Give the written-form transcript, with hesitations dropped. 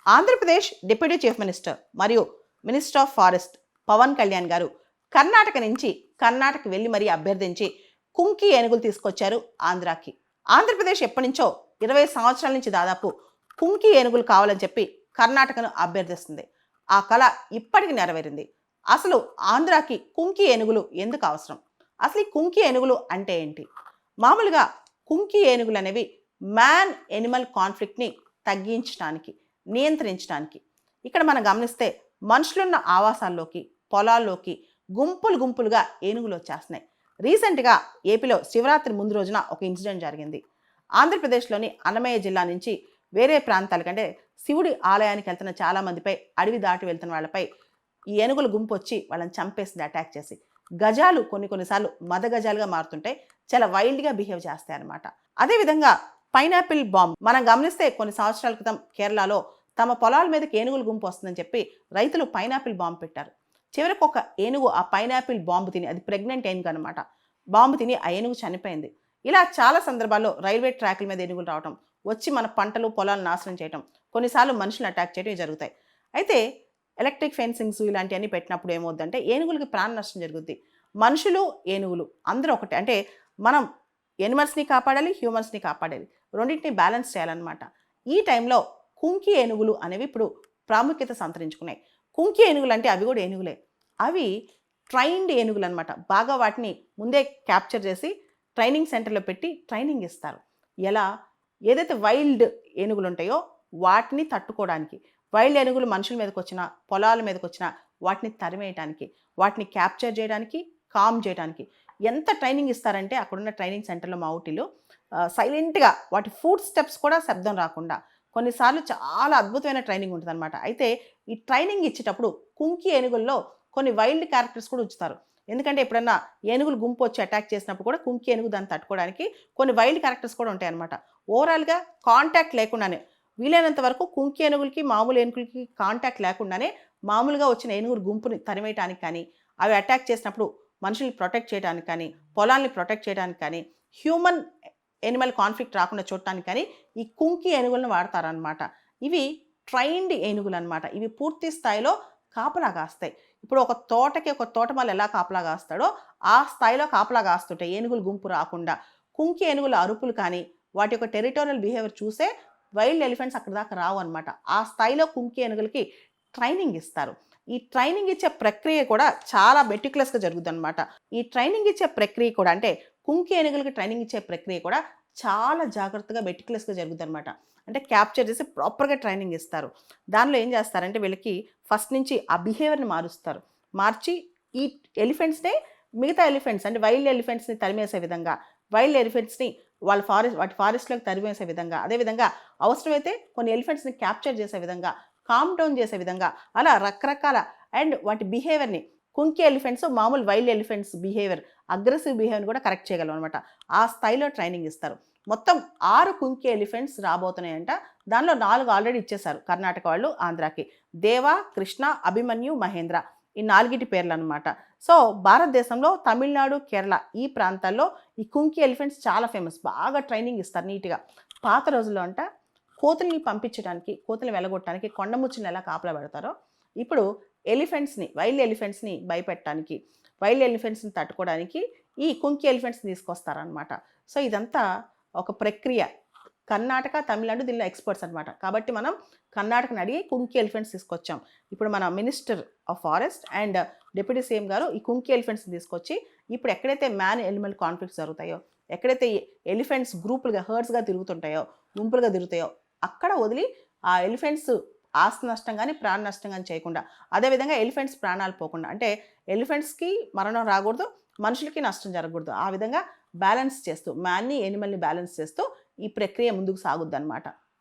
Andhra Pradesh deputy chief minister మరియు minister of forest Pawan Kalyan గారు కర్ణాటక నుంచి కర్ణాటక వెళ్ళి మరీ అభ్యర్థించి కుంకి ఏనుగులు తీసుకొచ్చారు ఆంధ్రాకి. ఆంధ్రప్రదేశ్ ఎప్పటి నుంచో 20 సంవత్సరాల నుంచి దాదాపు కుంకి ఏనుగులు కావాలని చెప్పి కర్ణాటకను అభ్యర్థిస్తుంది. ఆ కళ ఇప్పటికి నెరవేరింది. అసలు ఆంధ్రాకి కుంకి ఏనుగులు ఎందుకు అవసరం? అసలు ఈ కుంకి ఏనుగులు అంటే ఏంటి? మామూలుగా కుంకి ఏనుగులు అనేవి మ్యాన్ ఎనిమల్ కాన్ఫ్లిక్ట్ని తగ్గించడానికి, నియంత్రించడానికి. ఇక్కడ మనం గమనిస్తే మనుషులున్న ఆవాసాల్లోకి, పొలాల్లోకి గుంపులు గుంపులుగా ఏనుగులు వచ్చేస్తున్నాయి. రీసెంట్గా ఏపీలో శివరాత్రి ముందు రోజున ఒక ఇన్సిడెంట్ జరిగింది. ఆంధ్రప్రదేశ్లోని అన్నమయ్య జిల్లా నుంచి వేరే ప్రాంతాల కంటే శివుడి ఆలయానికి వెళ్తున్న చాలామందిపై, అడవి దాటి వెళ్తున్న వాళ్ళపై ఈ ఏనుగుల గుంపు వచ్చి వాళ్ళని చంపేసింది, అటాక్ చేసి. గజాలు కొన్నిసార్లు మద గజాలుగా మారుతుంటాయి, చాలా వైల్డ్గా బిహేవ్ చేస్తాయి అన్నమాట. అదేవిధంగా పైనాపిల్ బాంబ్ మనం గమనిస్తే కొన్ని సంవత్సరాల క్రితం కేరళలో తమ పొలాల మీదకి ఏనుగుల గుంపు వస్తుందని చెప్పి రైతులు పైనాపిల్ బాంబు పెట్టారు. చివరికి ఒక ఏనుగు ఆ పైనాపిల్ బాంబు తిని, అది ప్రెగ్నెంట్ ఏనుగు అనమాట, బాంబు తిని ఆ ఏనుగు చనిపోయింది. ఇలా చాలా సందర్భాల్లో రైల్వే ట్రాక్ల మీద ఏనుగులు రావడం, వచ్చి మన పంటలు పొలాలు నాశనం చేయడం, కొన్నిసార్లు మనుషులు అటాక్ చేయడం జరుగుతాయి. అయితే ఎలక్ట్రిక్ ఫెన్సింగ్స్ ఇలాంటివన్నీ పెట్టినప్పుడు ఏమవుద్దంటే ఏనుగులకి ప్రాణ నష్టం జరుగుద్ది. మనుషులు ఏనుగులు అందరూ ఒకటే, అంటే మనం ఎనిమల్స్ని కాపాడాలి, హ్యూమన్స్ని కాపాడాలి, రెండింటిని బ్యాలెన్స్ చేయాలన్నమాట. ఈ టైంలో కుంకి ఏనుగులు అనేవి ఇప్పుడు ప్రాముఖ్యత సంతరించుకున్నాయి. కుంకి ఏనుగులు అంటే అవి కూడా ఏనుగులే, అవి ట్రైన్డ్ ఏనుగులు అనమాట. బాగా వాటిని ముందే క్యాప్చర్ చేసి ట్రైనింగ్ సెంటర్లో పెట్టి ట్రైనింగ్ ఇస్తారు. ఎలా? ఏదైతే వైల్డ్ ఏనుగులు ఉంటాయో వాటిని తట్టుకోవడానికి, వైల్డ్ ఏనుగులు మనుషుల మీదకి వచ్చినా, పొలాల మీదకి వచ్చినా వాటిని తరిమేయడానికి, వాటిని క్యాప్చర్ చేయడానికి, కామ్ చేయడానికి ఎంత ట్రైనింగ్ ఇస్తారంటే అక్కడున్న ట్రైనింగ్ సెంటర్లో మా ఊటీలో సైలెంట్గా వాటి ఫుడ్ స్టెప్స్ కూడా శబ్దం రాకుండా కొన్నిసార్లు చాలా అద్భుతమైన ట్రైనింగ్ ఉంటుంది అనమాట. అయితే ఈ ట్రైనింగ్ ఇచ్చేటప్పుడు కుంకి ఏనుగుల్లో కొన్ని వైల్డ్ క్యారెక్టర్స్ కూడా ఉంచుతారు. ఎందుకంటే ఎప్పుడన్నా ఏనుగులు గుంపు వచ్చి అటాక్ చేసినప్పుడు కూడా కుంకి ఏనుగు దాన్ని తట్టుకోవడానికి కొన్ని వైల్డ్ క్యారెక్టర్స్ కూడా ఉంటాయి అనమాట. ఓవరాల్గా కాంటాక్ట్ లేకుండానే, వీలైనంత వరకు కుంకి ఏనుగులకి మామూలు ఏనుగులకి కాంటాక్ట్ లేకుండానే మామూలుగా వచ్చిన ఏనుగుల గుంపుని తరిమేయడానికి కానీ, అవి అటాక్ చేసినప్పుడు మనుషుల్ని ప్రొటెక్ట్ చేయడానికి కానీ, పొలాల్ని ప్రొటెక్ట్ చేయడానికి కానీ, హ్యూమన్ ఎనిమల్ కాన్ఫ్లిక్ట్ రాకుండా చూడటానికి కానీ ఈ కుంకి ఏనుగులను వాడతారనమాట. ఇవి ట్రైన్డ్ ఏనుగులు అనమాట. ఇవి పూర్తి స్థాయిలో కాపలా కాస్తాయి. ఇప్పుడు ఒక తోటకి ఒక తోటమాలి ఎలా కాపలా కాస్తాడో ఆ స్థాయిలో కాపలా కాస్తుంటాయి ఏనుగులు గుంపు రాకుండా. కుంకి ఏనుగుల అరుపులు కానీ, వాటి యొక్క టెరిటోరియల్ బిహేవియర్ చూసే వైల్డ్ ఎలిఫెంట్స్ అక్కడ దాకా రావు అనమాట. ఆ స్థాయిలో కుంకి ఏనుగులకి ట్రైనింగ్ ఇస్తారు. ఈ ట్రైనింగ్ ఇచ్చే ప్రక్రియ కూడా చాలా మెటిక్యులస్గా జరుగుతుంది అనమాట. ఈ ట్రైనింగ్ ఇచ్చే ప్రక్రియ కూడా, అంటే కుంకి ఏనుగులకి ట్రైనింగ్ ఇచ్చే ప్రక్రియ కూడా చాలా జాగ్రత్తగా మెటిక్యులస్గా జరుగుతుంది అనమాట. అంటే క్యాప్చర్ చేసి ప్రాపర్గా ట్రైనింగ్ ఇస్తారు. దానిలో ఏం చేస్తారంటే వీళ్ళకి ఫస్ట్ నుంచి ఆ బిహేవియర్ని మారుస్తారు. మార్చి ఈ ఎలిఫెంట్స్నే మిగతా ఎలిఫెంట్స్ అంటే వైల్డ్ ఎలిఫెంట్స్ని తరిమేసే విధంగా, వైల్డ్ ఎలిఫెంట్స్ని వాటి ఫారెస్ట్లోకి తరిమేసే విధంగా, అదేవిధంగా అవసరమైతే కొన్ని ఎలిఫెంట్స్ని క్యాప్చర్ చేసే విధంగా, కామ్ డౌన్ చేసే విధంగా, అలా రకరకాల అండ్ వాటి బిహేవియర్ని కుంకి ఎలిఫెంట్స్ మామూలు వైల్డ్ ఎలిఫెంట్స్ బిహేవియర్, అగ్రెసివ్ బిహేవియర్ని కూడా కరెక్ట్ చేయగలం అనమాట. ఆ స్థాయిలో ట్రైనింగ్ ఇస్తారు. మొత్తం 6 కుంకి ఎలిఫెంట్స్ రాబోతున్నాయంట. దానిలో 4 ఆల్రెడీ ఇచ్చేశారు కర్ణాటక వాళ్ళు ఆంధ్రాకి. దేవా, కృష్ణ, అభిమన్యు, మహేంద్ర, ఈ 4 పేర్లు అనమాట. సో భారతదేశంలో తమిళనాడు, కేరళ ఈ ప్రాంతాల్లో ఈ కుంకి ఎలిఫెంట్స్ చాలా ఫేమస్. బాగా ట్రైనింగ్ ఇస్తారు నీట్గా. పాత రోజుల్లో అంట కోతుల్ని పంపించడానికి, కోతుల్ని వెళ్ళగొట్టడానికి కొండముచ్చుని ఎలా కాపలా పెడతారో, ఇప్పుడు ఎలిఫెంట్స్ని, వైల్డ్ ఎలిఫెంట్స్ని భయపెట్టడానికి, వైల్డ్ ఎలిఫెంట్స్ని తట్టుకోవడానికి ఈ కుంకి ఎలిఫెంట్స్ని తీసుకొస్తారనమాట. సో ఇదంతా ఒక ప్రక్రియ. కర్ణాటక, తమిళనాడు దీనిలో ఎక్స్పర్ట్స్ అనమాట. కాబట్టి మనం కర్ణాటకని అడిగి కుంకి ఎలిఫెంట్స్ తీసుకొచ్చాం. ఇప్పుడు మన minister of forest and deputy CM గారు ఈ కుంకి ఎలిఫెంట్స్ని తీసుకొచ్చి ఇప్పుడు ఎక్కడైతే మ్యాన్ ఎనిమల్ కాన్ఫ్లిక్ట్స్ జరుగుతాయో, ఎక్కడైతే ఎలిఫెంట్స్ గ్రూపులుగా హర్డ్స్గా తిరుగుతుంటాయో, గుంపులుగా తిరుగుతాయో అక్కడ వదిలి ఆ ఎలిఫెంట్స్ ఆస్తి నష్టం కానీ ప్రాణ నష్టం కానీ చేయకుండా, అదేవిధంగా ఎలిఫెంట్స్ ప్రాణాలు పోకుండా, అంటే ఎలిఫెంట్స్కి మరణం రాకూడదు, మనుషులకి నష్టం జరగకూడదు, ఆ విధంగా బ్యాలెన్స్ చేస్తూ మ్యాన్ని ఎనిమల్ని బ్యాలెన్స్ చేస్తూ ఈ ప్రక్రియ ముందుకు సాగుద్ది అనమాట.